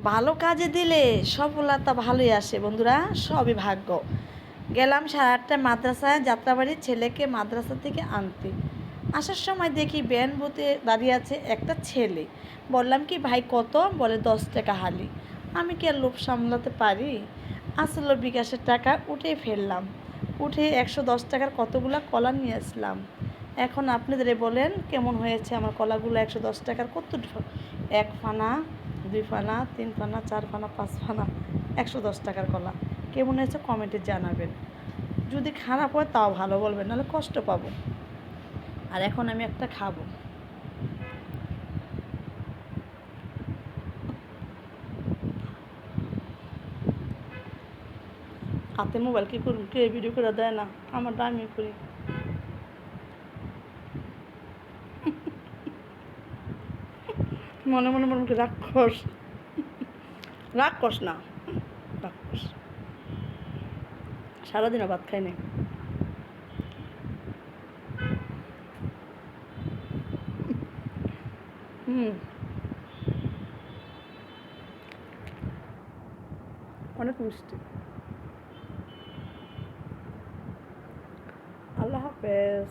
ভালো কাজে দিলে সফলতা ভালোই আসে বন্ধুরা, সবই ভাগ্য। গেলাম 8:30টায় মাদ্রাসায়, যাত্রাবাড়ির ছেলেকে মাদ্রাসা থেকে আনতে। আসার সময় দেখি ভ্যান বুথে দাঁড়িয়ে আছে একটা ছেলে। বললাম কি ভাই কত? বলে 10 টাকা হালি। আমি কি আর লোভ সামলাতে পারি? আসলে বিকাশের টাকা উঠে ফেললাম। উঠে 110 টাকার কতগুলো কলা নিয়ে আসলাম। এখন আপনাদের বলেন কেমন হয়েছে আমার কলাগুলো? 110 টাকার কত? 1 ফানা, 2 ফানা, 3 ফানা, 4 ফানা, 5 ফানা, 110 টাকার কলা। কেমন হয়েছে কমেন্টে জানাবেন। যদি খারাপ হয় তাও ভালো বলবেন, নাহলে কষ্ট পাবো। আর এখন আমি একটা খাবো। হাতে মোবাইল কী করুন, কে ভিডিও করে দেয় না, আমারটা আমি করি। মনে মনে মনে মনে রাক্ষস, রাক্ষস না, রাক্ষস। সারাদিনও ভাত খাই নাই। হুম, অনেক মিষ্টি। আল্লাহ হাফেজ।